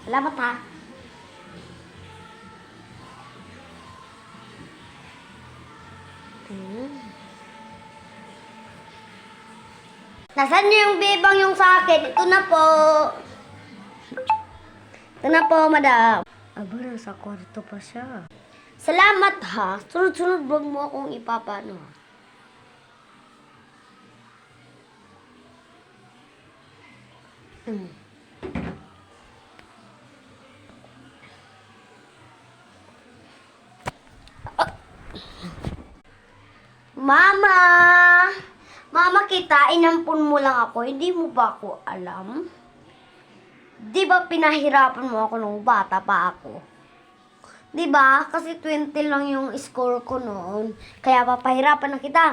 Salamat ha. Nasaan niyo yung bibang yung sa akin? Ito na po. Ito na po, madam. Aba, nasa kwarto pa siya. Salamat ha. Sunod-sunod wag mo akong ipapano. Mama! Mama, kita, inampun mo lang ako. Hindi mo ba ako alam? Di ba pinahirapan mo ako nung bata pa ako? Di ba? Kasi 20 lang yung score ko noon. Kaya papahirapan na kita.